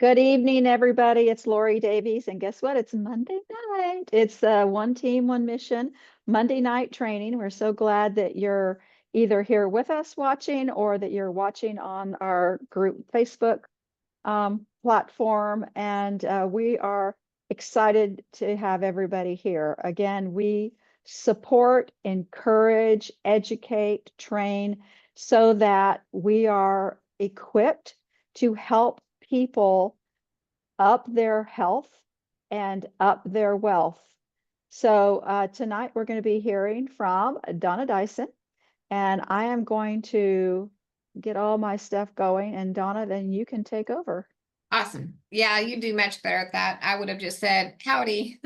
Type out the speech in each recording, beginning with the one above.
Good evening, everybody. It's Lori Davies, and guess what? It's Monday night. It's one team, one mission, Monday night training. We're so glad that you're either here with us watching or that you're watching on our group Facebook platform. And we are excited to have everybody here. Again, we support, encourage, educate, train so that we are equipped to help people up their health and up their wealth. So tonight we're going to be hearing from Donna Dyson, and I am going to get all my stuff going. And Donna, then you can take over. Awesome. Yeah, you do much better at that. I would have just said howdy.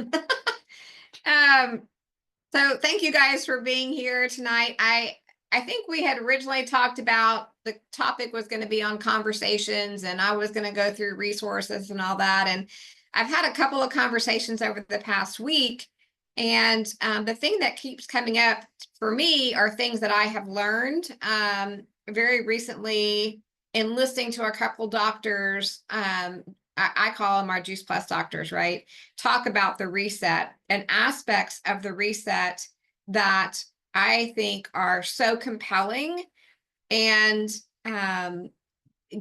So thank you guys for being here tonight. I think we had originally talked about the topic was going to be on conversations, and I was going to go through resources and all that. And I've had a couple of conversations over the past week, and the thing that keeps coming up for me are things that I have learned very recently in listening to a couple doctors. I call them our Juice Plus doctors, right? Talk about the reset and aspects of the reset that I think are so compelling. And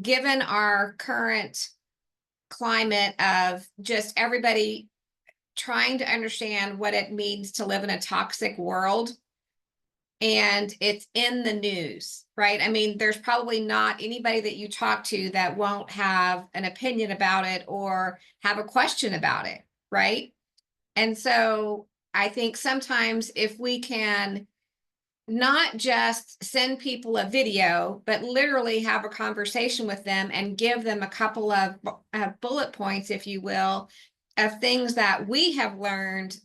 given our current climate of just everybody trying to understand what it means to live in a toxic world, and it's in the news, right? I mean, there's probably not anybody that you talk to that won't have an opinion about it or have a question about it, right? And so I think sometimes if we can not just send people a video, but literally have a conversation with them and give them a couple of bullet points, if you will, of things that we have learned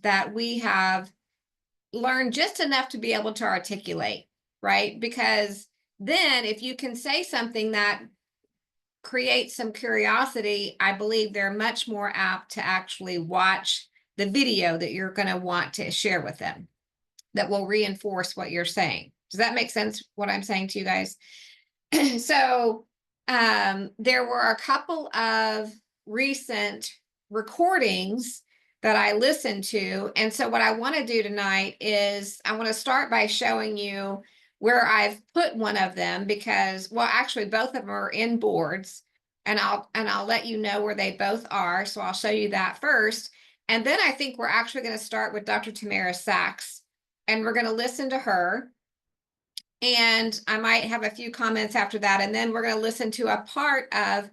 just enough to be able to articulate, right? Because then if you can say something that creates some curiosity, I believe they're much more apt to actually watch the video that you're going to want to share with them that will reinforce what you're saying. Does that make sense, what I'm saying to you guys? So there were a couple of recent recordings that I listened to. And so what I want to do tonight is I want to start by showing you where I've put one of them, because, well, actually both of them are in boards, and I'll let you know where they both are. So I'll show you that first. And then I think we're actually going to start with Dr. Tamara Sachs, and we're going to listen to her. And I might have a few comments after that. And then we're going to listen to a part of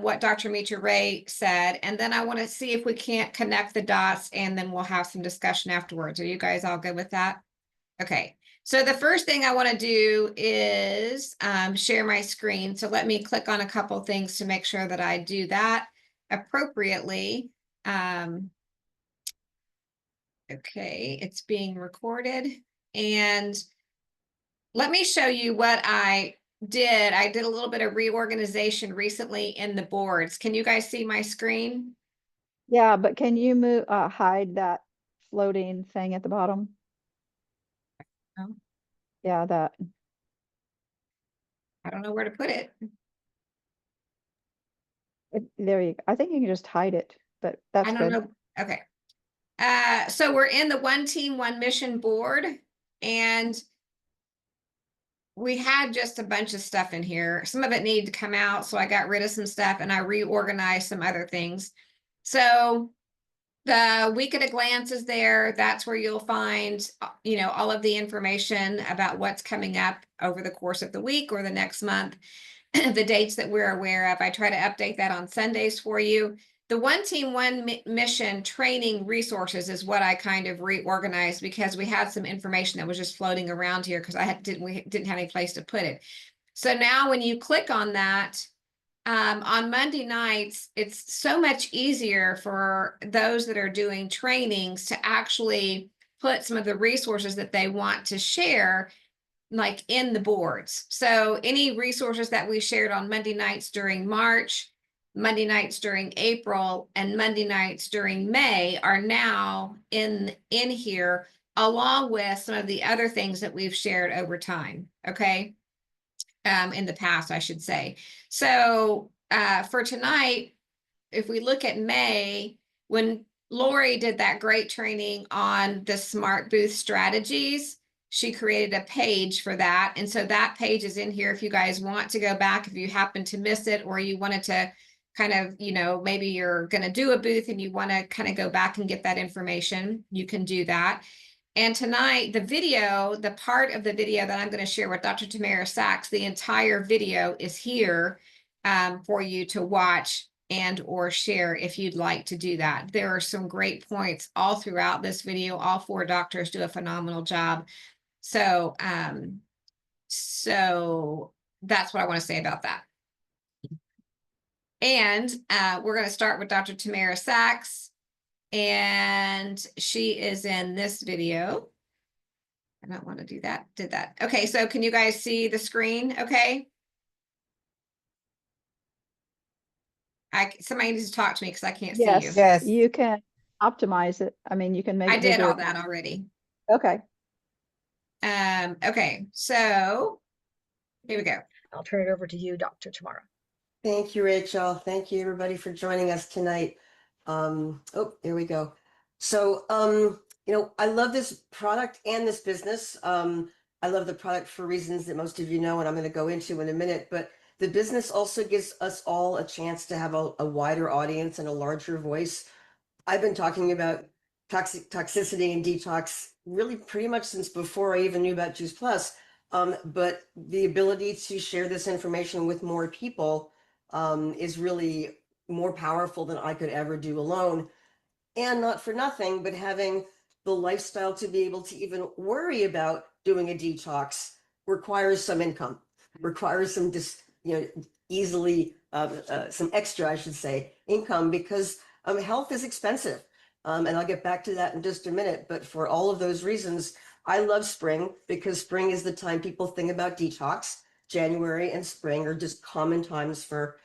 what Dr. Mitra Ray said. And then I want to see if we can't connect the dots, and then we'll have some discussion afterwards. Are you guys all good with that? Okay. So the first thing I want to do is share my screen. So let me click on a couple things to make sure that I do that appropriately. Okay, it's being recorded. And let me show you what I did. I did a little bit of reorganization recently in the boards. Can you guys see my screen? Yeah, but can you move hide that floating thing at the bottom? Oh, Yeah, that. I don't know where to put it. There you go. I think you can just hide it, but I that's don't good. know. Okay. So we're in the One Team, One Mission board, and we had just a bunch of stuff in here. Some of it needed to come out, so I got rid of some stuff and I reorganized some other things. So the week at a glance is there. That's where you'll find, all of the information about what's coming up over the course of the week or the next month, the dates that we're aware of. I try to update that on Sundays for you. The One Team, One Mission training resources is what I kind of reorganized, because we had some information that was just floating around here because we didn't have any place to put it. So now when you click on that, on Monday nights, it's so much easier for those that are doing trainings to actually put some of the resources that they want to share, like in the boards. So any resources that we shared on Monday nights during March, Monday nights during April, and Monday nights during May are now in here, along with some of the other things that we've shared over time. Okay. In the past, I should say. So for tonight, if we look at May, when Lori did that great training on the smart booth strategies, she created a page for that. And so that page is in here if you guys want to go back, if you happen to miss it, or you wanted to kind of, you know, maybe you're going to do a booth and you want to kind of go back and get that information, you can do that. And tonight, the video, the part of the video that I'm going to share with Dr. Tamara Sachs, the entire video is here for you to watch and or share if you'd like to do that. There are some great points all throughout this video. All 4 doctors do a phenomenal job. So, so that's what I want to say about that. And we're going to start with Dr. Tamara Sachs, and she is in this video. I don't want to do that. Did that. Okay, so can you guys see the screen? Okay. Somebody needs to talk to me because I can't see you. Yes, Yes. you can optimize it. I mean, you can make I did bigger. all that already. Okay. Okay, so here we go. I'll turn it over to you, Dr. Tamara. Thank you, Rachel. Thank you, everybody, for joining us tonight. Oh, there we go. So, you know, I love this product and this business. I love the product for reasons that most of you know, and I'm going to go into in a minute. But the business also gives us all a chance to have a wider audience and a larger voice. I've been talking about toxicity and detox really pretty much since before I even knew about Juice Plus. But the ability to share this information with more people is really more powerful than I could ever do alone. And not for nothing, but having the lifestyle to be able to even worry about doing a detox requires some income, requires some easily some extra, I should say, income, because health is expensive. And I'll get back to that in just a minute. But for all of those reasons, I love spring, because spring is the time people think about detox. January and spring are just common times for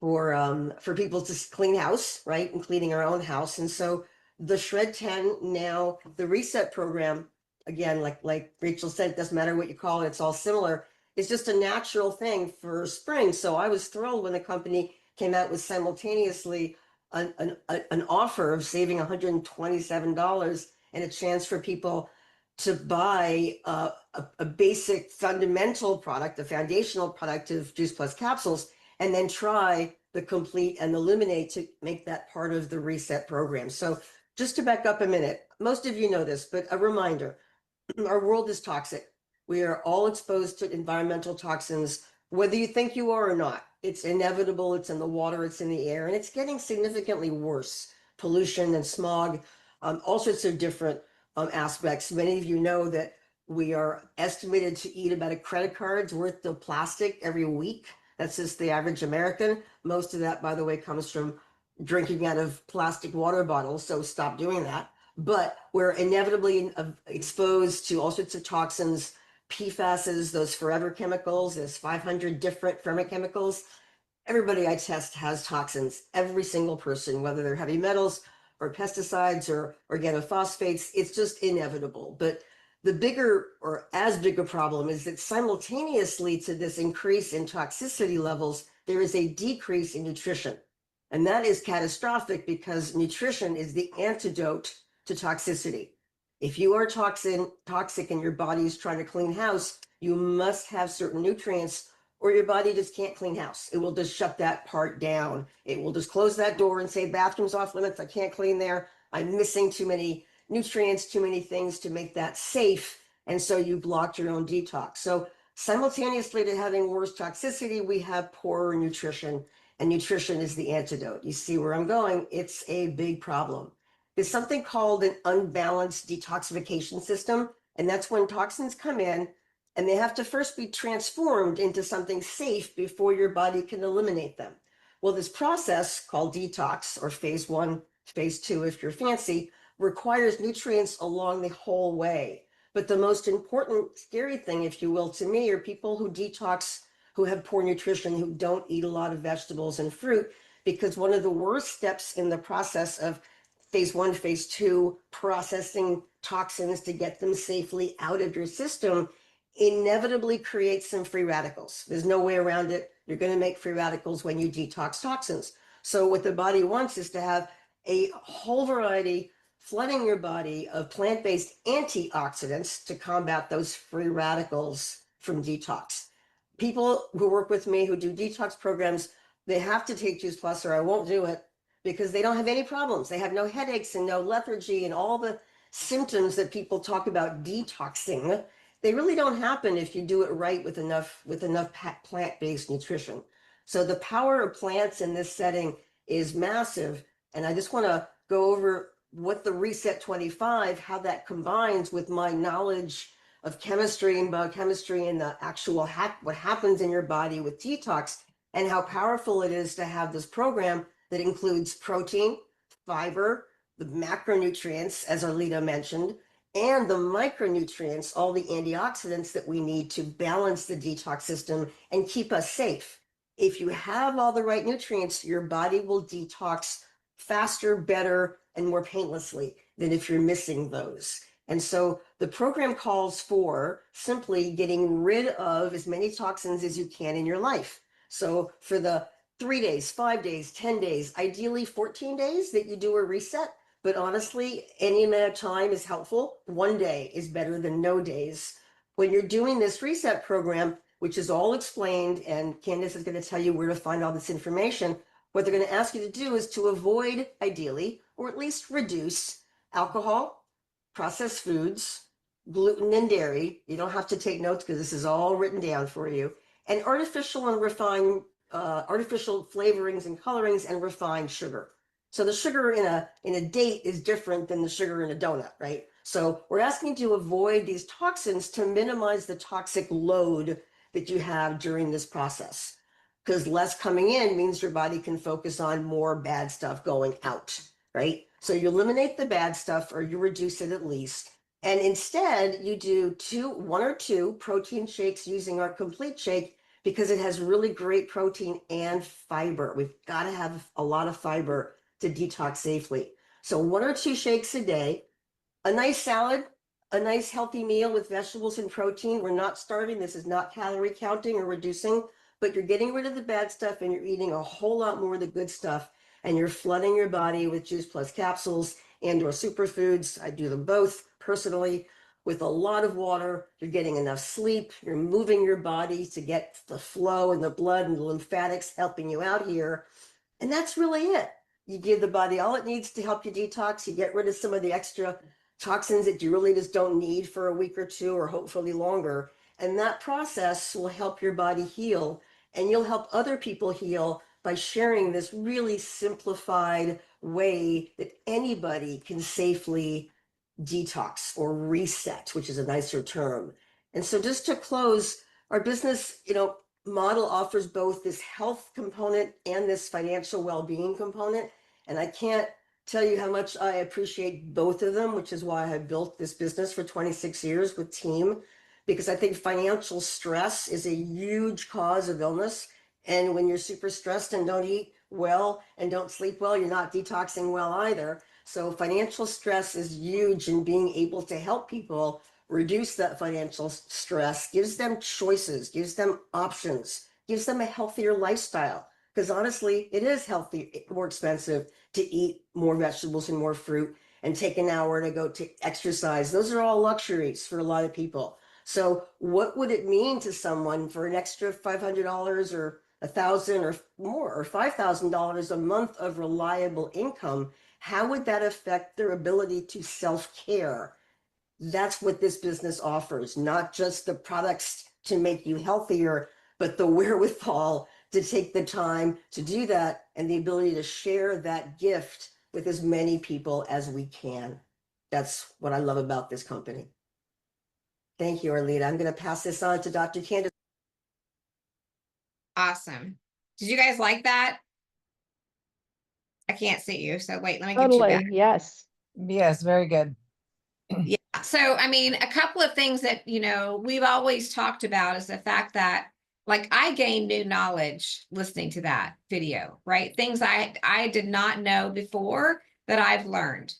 people to clean house, right? And cleaning our own house. And so the Shred 10, now the reset program, again, like Rachel said, it doesn't matter what you call it, it's all similar. It's just a natural thing for spring. So I was thrilled when the company came out with simultaneously an offer of saving $127 and a chance for people to buy a basic fundamental product, a foundational product of Juice Plus capsules, and then try the complete and eliminate to make that part of the reset program. So just to back up a minute, most of you know this, but a reminder, our world is toxic. We are all exposed to environmental toxins, whether you think you are or not. It's inevitable. It's in the water, it's in the air, and it's getting significantly worse. Pollution and smog, all sorts of different aspects. Many of you know that we are estimated to eat about a credit card's worth of plastic every week. That's just the average American. Most of that, by the way, comes from drinking out of plastic water bottles, so stop doing that. But we're inevitably exposed to all sorts of toxins, PFASs, those forever chemicals. There's 500 different chemicals. Everybody I test has toxins, every single person, whether they're heavy metals or pesticides or organophosphates. It's just inevitable. But the bigger or as big a problem is that simultaneously to this increase in toxicity levels, there is a decrease in nutrition. And that is catastrophic, because nutrition is the antidote to toxicity. If you are toxic and your body is trying to clean house, you must have certain nutrients, or your body just can't clean house. It will just shut that part down. It will just close that door and say, bathroom's off limits. I can't clean there. I'm missing too many nutrients, too many things to make that safe. And so you blocked your own detox. So simultaneously to having worse toxicity, we have poorer nutrition, and nutrition is the antidote. You see where I'm going? It's a big problem. There's something called an unbalanced detoxification system. And that's when toxins come in and they have to first be transformed into something safe before your body can eliminate them. Well, this process called detox, or phase 1, phase 2, if you're fancy, requires nutrients along the whole way. But the most important, scary thing, if you will, to me, are people who detox, who have poor nutrition, who don't eat a lot of vegetables and fruit, because one of the worst steps in the process of phase 1, phase 2, processing toxins to get them safely out of your system, inevitably creates some free radicals. There's no way around it. You're going to make free radicals when you detox toxins. So what the body wants is to have a whole variety flooding your body of plant-based antioxidants to combat those free radicals from detox. People who work with me who do detox programs, they have to take Juice Plus or I won't do it because they don't have any problems. They have no headaches and no lethargy and all the symptoms that people talk about detoxing. They really don't happen if you do it right with enough plant-based nutrition. So the power of plants in this setting is massive. And I just want to go over what the Reset 25, how that combines with my knowledge of chemistry and biochemistry and the actual what happens in your body with detox, and how powerful it is to have this program that includes protein, fiber, the macronutrients, as Arlita mentioned, and the micronutrients, all the antioxidants that we need to balance the detox system and keep us safe. If you have all the right nutrients, your body will detox faster, better, and more painlessly than if you're missing those. And so the program calls for simply getting rid of as many toxins as you can in your life. So for the 3 days, 5 days, 10 days, ideally 14 days that you do a reset. But honestly, any amount of time is helpful. 1 day is better than no days. When you're doing this reset program, which is all explained, and Candace is going to tell you where to find all this information, what they're going to ask you to do is to avoid, ideally, or at least reduce alcohol, processed foods, gluten and dairy. You don't have to take notes because this is all written down for you. And artificial and refined, artificial flavorings and colorings and refined sugar. So the sugar in a date is different than the sugar in a donut, right? So we're asking you to avoid these toxins to minimize the toxic load that you have during this process. Because less coming in means your body can focus on more bad stuff going out, right? So you eliminate the bad stuff or you reduce it at least. And instead you do 1 or 2 protein shakes using our complete shake because it has really great protein and fiber. We've got to have a lot of fiber to detox safely. So 1 or 2 shakes a day, a nice salad, a nice healthy meal with vegetables and protein. We're not starving. This is not calorie counting or reducing, but you're getting rid of the bad stuff and you're eating a whole lot more of the good stuff. And you're flooding your body with Juice Plus capsules and or superfoods. I do them both personally with a lot of water. You're getting enough sleep. You're moving your body to get the flow and the blood and the lymphatics helping you out here. And that's really it. You give the body all it needs to help you detox. You get rid of some of the extra toxins that you really just don't need for a week or 2 or hopefully longer. And that process will help your body heal, and you'll help other people heal by sharing this really simplified way that anybody can safely detox or reset, which is a nicer term. And so just to close, our business, model offers both this health component and this financial well-being component. And I can't tell you how much I appreciate both of them, which is why I have built this business for 26 years with team, because I think financial stress is a huge cause of illness. And when you're super stressed and don't eat well and don't sleep well, you're not detoxing well either. So financial stress is huge, and being able to help people reduce that financial stress gives them choices, gives them options, gives them a healthier lifestyle. Because honestly, it is healthy, more expensive to eat more vegetables and more fruit and take an hour to go to exercise. Those are all luxuries for a lot of people. So what would it mean to someone for an extra $500 or $1,000 or more or $5,000 a month of reliable income? How would that affect their ability to self-care? That's what this business offers, not just the products to make you healthier, but the wherewithal to take the time to do that and the ability to share that gift with as many people as we can. That's what I love about this company. Thank you, Arlita. I'm going to pass this on to Dr. Candace. Awesome. Did you guys like that? I can't see you, so wait, let me get you Totally, back. yes. Yes, very good. Yeah. So, I mean, a couple of things that, we've always talked about is the fact that, like, I gained new knowledge listening to that video, right? Things I did not know before that I've learned.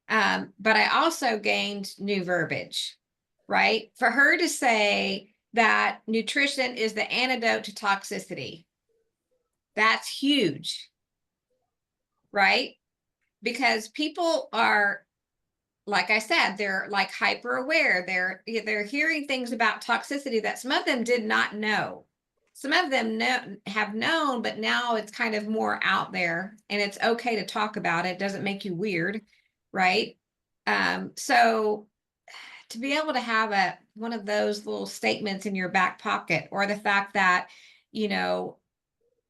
But I also gained new verbiage, right? For her to say that nutrition is the antidote to toxicity, that's huge. right? Because people are, like I said, they're like hyper aware. They're hearing things about toxicity that some of them did not know. Some of them have known, but now it's kind of more out there, and it's okay to talk about it. It doesn't make you weird, right? So to be able to have one of those little statements in your back pocket, or the fact that, you know,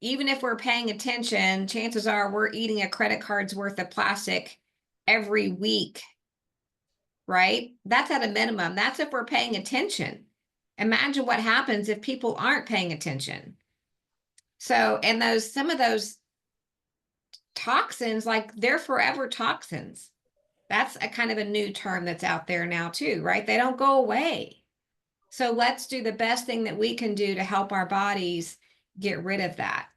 even if we're paying attention, chances are we're eating a credit card's worth of plastic every week, right? That's at a minimum. That's if we're paying attention. Imagine what happens if people aren't paying attention. So, and some of those toxins, like, they're forever toxins. That's a kind of a new term that's out there now too, right? They don't go away. So let's do the best thing that we can do to help our bodies get rid of that.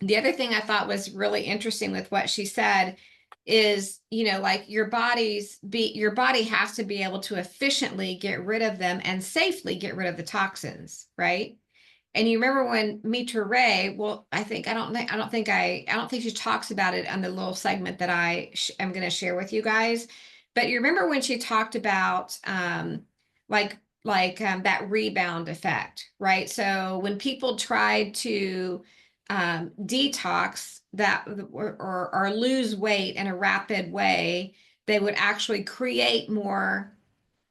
The other thing I thought was really interesting with what she said is, like, your body has to be able to efficiently get rid of them and safely get rid of the toxins, right? And you remember when Mitra Ray, well, I don't think she talks about it on the little segment that am going to share with you guys. But you remember when she talked about that rebound effect, right? So when people tried to detox that, or lose weight in a rapid way, they would actually create more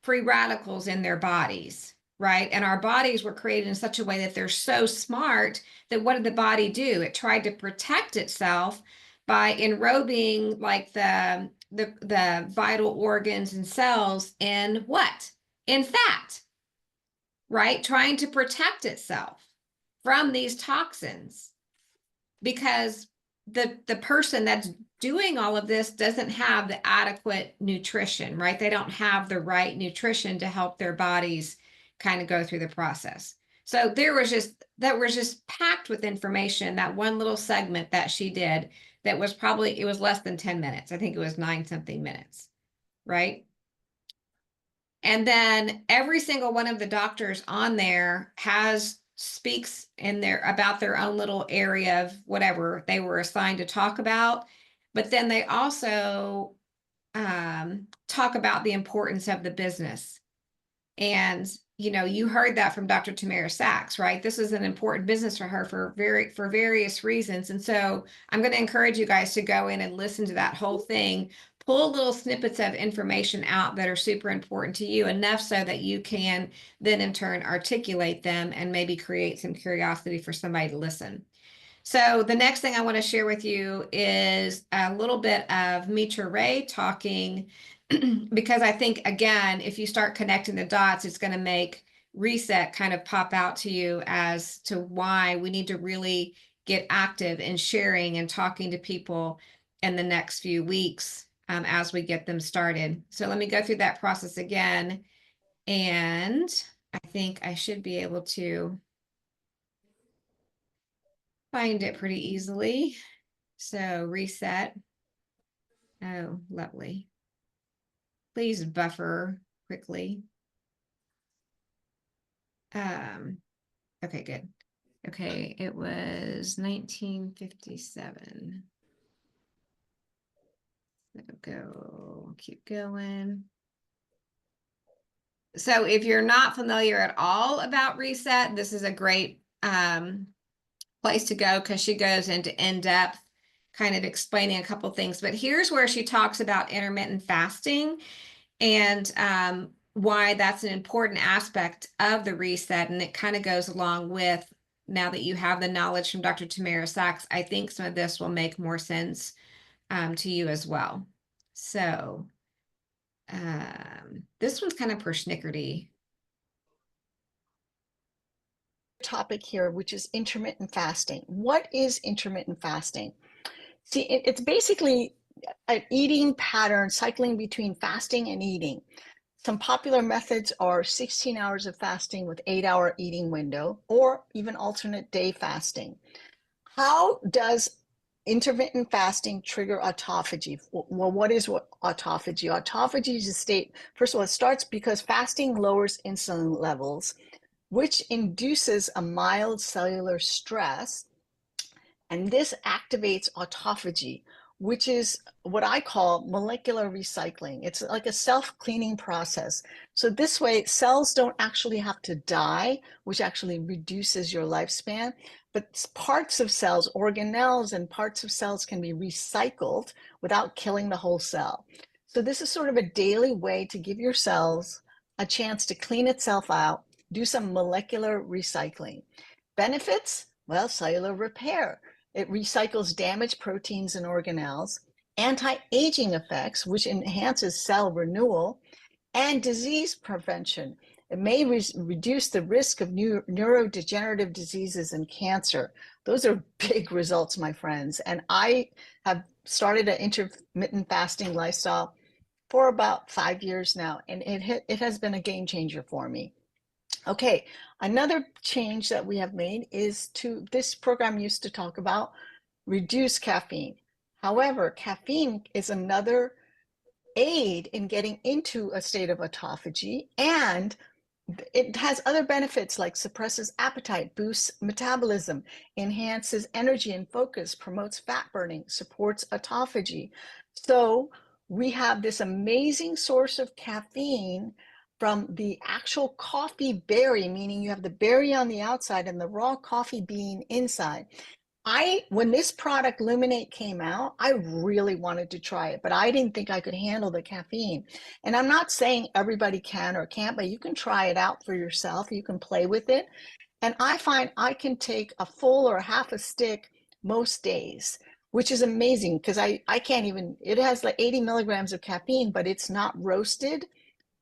free radicals in their bodies, right? And our bodies were created in such a way that they're so smart that what did the body do? It tried to protect itself by enrobing, like, the vital organs and cells in what? In fat, right? Trying to protect itself from these toxins, because the person that's doing all of this doesn't have the adequate nutrition, right? They don't have the right nutrition to help their bodies kind of go through the process. So that was just packed with information, that one little segment that she did, that was it was less than 10 minutes. I think it was 9 something minutes, right? And then every single one of the doctors on there speaks in there about their own little area of whatever they were assigned to talk about. But then they also talk about the importance of the business. And, you heard that from Dr. Tamara Sachs, right? This is an important business for her for various reasons. And so I'm going to encourage you guys to go in and listen to that whole thing, pull little snippets of information out that are super important to you, enough so that you can then in turn articulate them and maybe create some curiosity for somebody to listen. So the next thing I want to share with you is a little bit of Mitra Ray talking, because I think, again, if you start connecting the dots, it's going to make reset kind of pop out to you as to why we need to really get active in sharing and talking to people in the next few weeks as we get them started. So let me go through that process again. And I think I should be able to find it pretty easily. So reset. Oh, lovely. Please buffer quickly. Okay, good. Okay, it was 1957. Keep going. So if you're not familiar at all about reset, this is a great place to go, because she goes into in-depth kind of explaining a couple things. But here's where she talks about intermittent fasting and why that's an important aspect of the reset. And it kind of goes along with, now that you have the knowledge from Dr. Tamara Sachs, I think some of this will make more sense to you as well. So this one's kind of persnickerty. Topic here, which is intermittent fasting. What is intermittent fasting? See, it's basically an eating pattern cycling between fasting and eating. Some popular methods are 16 hours of fasting with 8-hour eating window, or even alternate day fasting. How does intermittent fasting trigger autophagy? Well, what is autophagy? Autophagy is a state, first of all, it starts because fasting lowers insulin levels, which induces a mild cellular stress, and this activates autophagy, which is what I call molecular recycling. It's like a self-cleaning process. So this way, cells don't actually have to die, which actually reduces your lifespan, but parts of cells, organelles and parts of cells can be recycled without killing the whole cell. So this is sort of a daily way to give your cells a chance to clean itself out, do some molecular recycling. Benefits? Well, cellular repair. It recycles damaged proteins and organelles, anti-aging effects, which enhances cell renewal, and disease prevention. It may reduce the risk of neurodegenerative diseases and cancer. Those are big results, my friends. And I have started an intermittent fasting lifestyle for about 5 years now, and it has been a game changer for me. Okay, another change that we have made is to, this program used to talk about reduce caffeine. However, caffeine is another aid in getting into a state of autophagy, and it has other benefits like suppresses appetite, boosts metabolism, enhances energy and focus, promotes fat burning, supports autophagy. So we have this amazing source of caffeine from the actual coffee berry, meaning you have the berry on the outside and the raw coffee bean inside. When this product Luminate came out, I really wanted to try it, but I didn't think I could handle the caffeine. And I'm not saying everybody can or can't, but you can try it out for yourself. You can play with it. And I find I can take a full or half a stick most days, which is amazing because I can't even, it has like 80 milligrams of caffeine, but it's not roasted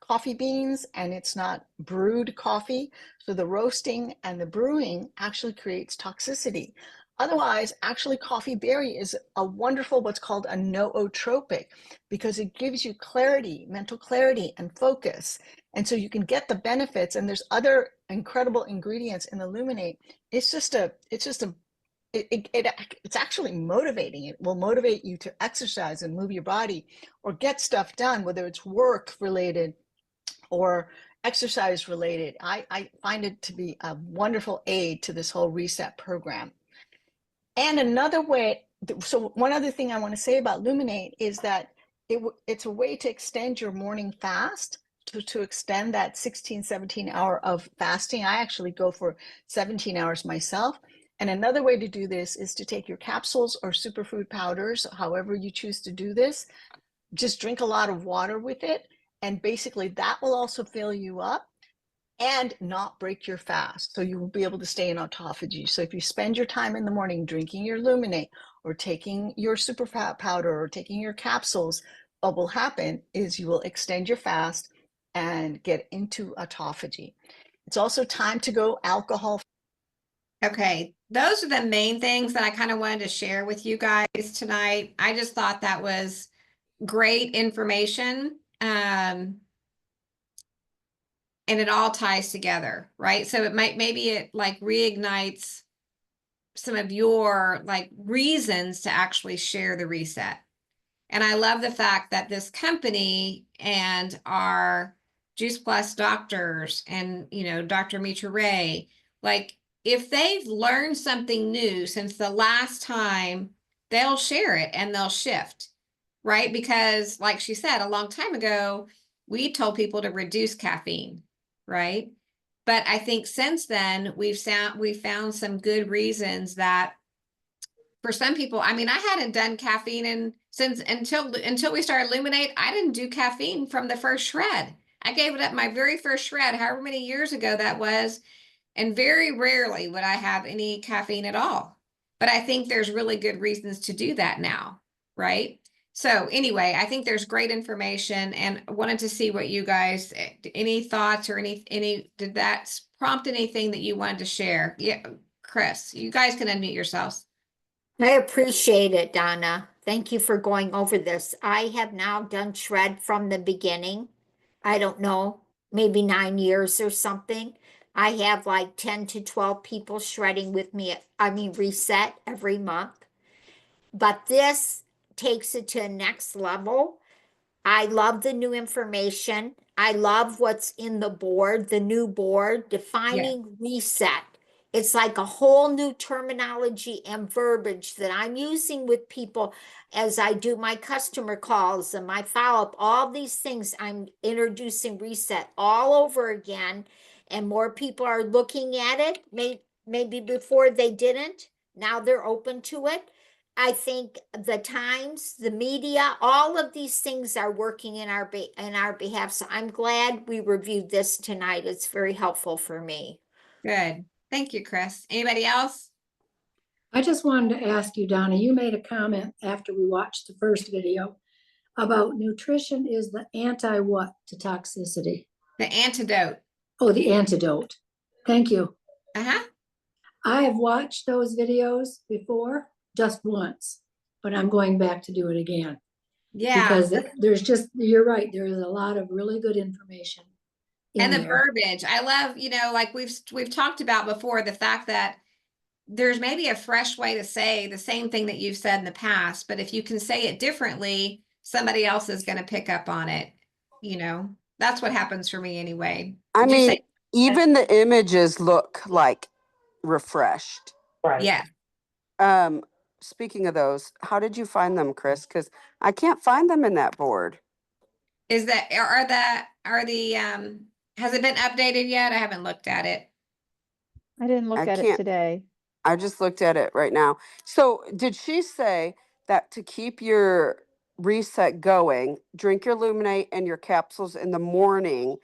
coffee beans and it's not brewed coffee. So the roasting and the brewing actually creates toxicity. Otherwise, actually, coffee berry is a wonderful, what's called a nootropic, because it gives you clarity, mental clarity and focus. And so you can get the benefits, and there's other incredible ingredients in Illuminate. It's actually motivating. It will motivate you to exercise and move your body or get stuff done, whether it's work related or exercise related. I find it to be a wonderful aid to this whole reset program. And another way, so one other thing I want to say about Luminate is that it's a way to extend your morning fast, to extend that 16, 17 hour of fasting. I actually go for 17 hours myself. And another way to do this is to take your capsules or superfood powders, however you choose to do this, just drink a lot of water with it. And basically that will also fill you up and not break your fast. So you will be able to stay in autophagy. So if you spend your time in the morning drinking your Luminate or taking your super fat powder or taking your capsules, what will happen is you will extend your fast and get into autophagy. It's also time to go alcohol. Okay, those are the main things that I kind of wanted to share with you guys tonight. I just thought that was great information. And it all ties together, right? So it maybe it like reignites some of your like reasons to actually share the reset. And I love the fact that this company and our Juice Plus doctors and, Dr. Mitra Ray, like if they've learned something new since the last time, they'll share it and they'll shift, right? Because like she said, a long time ago, we told people to reduce caffeine, right? But I think since then we've found some good reasons that for some people, I mean, I hadn't done caffeine until we started Illuminate. I didn't do caffeine from the first shred. I gave it up my very first shred, however many years ago that was, and very rarely would I have any caffeine at all. But I think there's really good reasons to do that now, right? So anyway, I think there's great information, and wanted to see what you guys, any thoughts or any did that prompt anything that you wanted to share? Yeah, Chris, you guys can unmute yourselves. I appreciate it, Donna. Thank you for going over this. I have now done shred from the beginning. I don't know, maybe 9 years or something. I have like 10 to 12 people shredding with me, reset every month. But this takes it to a next level. I love the new information. I love what's in the board, the new board, defining reset. It's like a whole new terminology and verbiage that I'm using with people as I do my customer calls and my follow-up, all these things. I'm introducing reset all over again, and more people are looking at it. Maybe before they didn't, now they're open to it. I think the Times, the media, all of these things are working in our behalf. So I'm glad we reviewed this tonight. It's very helpful for me. Good. Thank you, Chris. Anybody else? I just wanted to ask you, Donna, you made a comment after we watched the first video about nutrition is the anti-what to toxicity? The antidote. Oh, the antidote. Thank you. Uh-huh. I have watched those videos before, just once, but I'm going back to do it again. Yeah. Because there's just, you're right, there is a lot of really good information in And the there. verbiage. I love, like we've talked about before, the fact that there's maybe a fresh way to say the same thing that you've said in the past, but if you can say it differently, somebody else is going to pick up on it. That's what happens for me anyway. I Did you mean, say? even the images look like refreshed. Yeah. Speaking of those, how did you find them, Chris? Because I can't find them in that board. Is that, has it been updated yet? I haven't looked at it. I didn't look I at it can't- today. I just looked at it right now. So did she say that to keep your reset going, drink your Luminate and your capsules in the morning,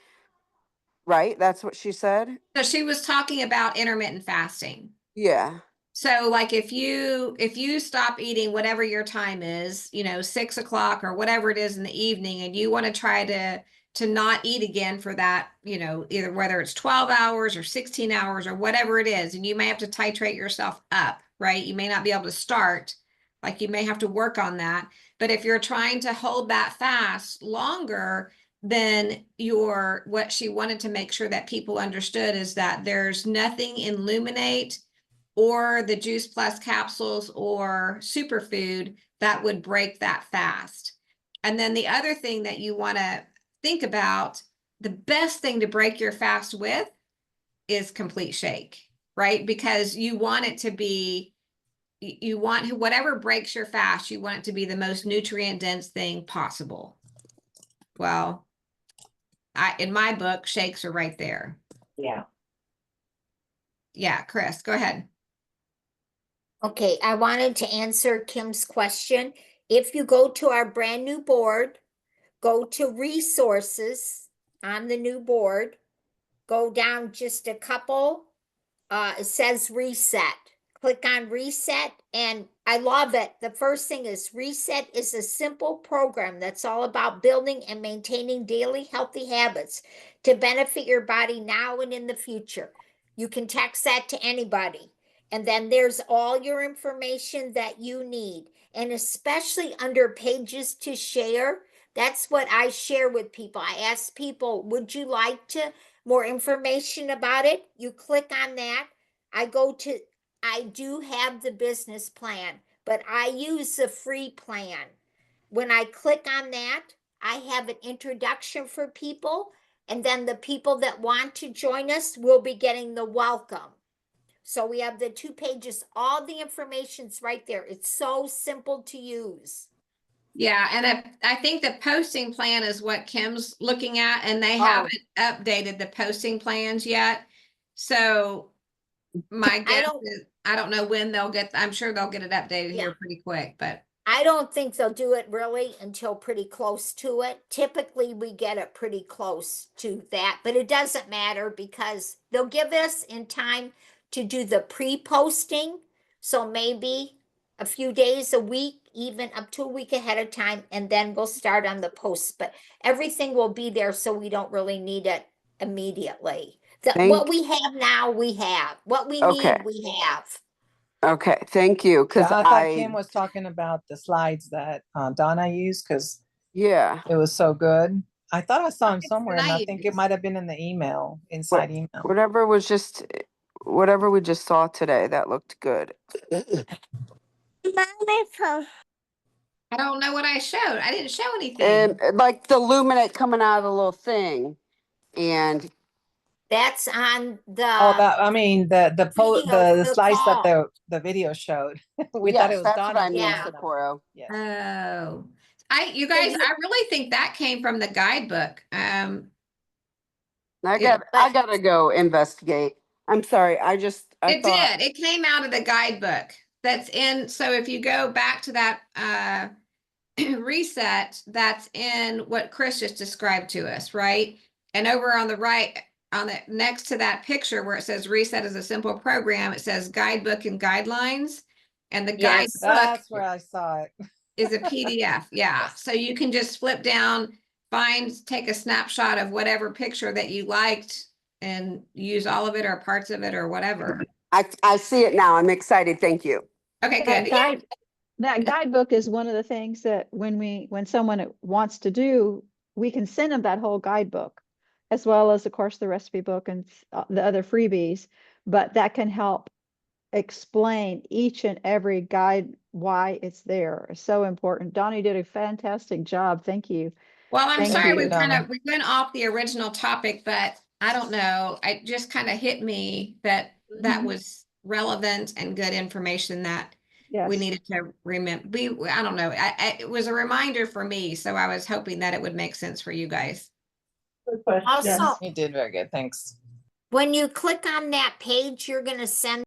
right? That's what she said? So she was talking about intermittent fasting. Yeah. So like if you stop eating whatever your time is, 6 o'clock or whatever it is in the evening, and you want to try to not eat again for that, either whether it's 12 hours or 16 hours or whatever it is, and you may have to titrate yourself up, right? You may not be able to start, like you may have to work on that. But if you're trying to hold that fast longer, then what she wanted to make sure that people understood is that there's nothing in Luminate or the Juice Plus capsules or superfood that would break that fast. And then the other thing that you want to think about, the best thing to break your fast with is complete shake, right? Because you want it to be, you want whatever breaks your fast, you want it to be the most nutrient dense thing possible. Well, in my book, shakes are right there. Yeah. Yeah, Chris, go ahead. Okay, I wanted to answer Kim's question. If you go to our brand new board, go to resources on the new board, go down just a couple, it says reset. Click on reset, and I love it. The first thing is reset is a simple program that's all about building and maintaining daily healthy habits to benefit your body now and in the future. You can text that to anybody. And then there's all your information that you need. And especially under pages to share, that's what I share with people. I ask people, would you like more information about it? You click on that. I do have the business plan, but I use the free plan. When I click on that, I have an introduction for people, and then the people that want to join us will be getting the welcome. So we have the 2 pages, all the information's right there. It's so simple to use. Yeah, and I think the posting plan is what Kim's looking at, and they haven't updated the posting plans yet. So my guess is, I don't know when they'll I'm sure they'll get it updated here pretty quick, but. I don't think they'll do it really until pretty close to it. Typically, we get it pretty close to that, but it doesn't matter because they'll give us in time to do the pre-posting. So maybe a few days, a week, even up to a week ahead of time, and then we'll start on the posts. But everything will be there, so we don't really need it immediately. What we have now, we have. What we need, we have. Okay, thank you. Because I thought Kim was talking about the slides that Donna used because yeah, it was so good. I thought I saw them It's somewhere, and I think it nice. might have been in the email, inside email. whatever we just saw today, that looked good. I don't know what I showed. I didn't show anything. And like the luminate coming out of the little thing, and That's on Oh, the, that, I mean, the Videos, the slides that call. the video showed. We thought it Yes, was that's what Donna. I mean, Yeah. Socorro. Yes. Oh, you guys, you- I really think that came from the guidebook. I It- gotta go investigate. I'm sorry, I It thought, did. It came out of the guidebook that's in. So if you go back to that reset, that's in what Chris just described to us, right? And over on the right, on the next to that picture where it says reset is a simple program, it says guidebook and guidelines. And the Yes. guidebook That's where I saw it. is a PDF. Yeah. So you can just flip down, take a snapshot of whatever picture that you liked and use all of it or parts of it or whatever. I see it now. I'm excited. Thank you. Okay, That good. that guidebook is one of the things that when someone wants to do, we can send them that whole guidebook, as well as, of course, the recipe book and the other freebies. But that can help explain each and every guide why it's there. It's so important. Donnie did a fantastic job. Thank you. Well, I'm Thank sorry you. we went off the original topic, but I don't know. It just kind of hit me that that Mhm. was relevant and good information that we Yes. needed to remember. I don't know. It was a reminder for me, so I was hoping that it would make sense for you guys. Also, You did very good. Thanks. when you click on that page, you're gonna send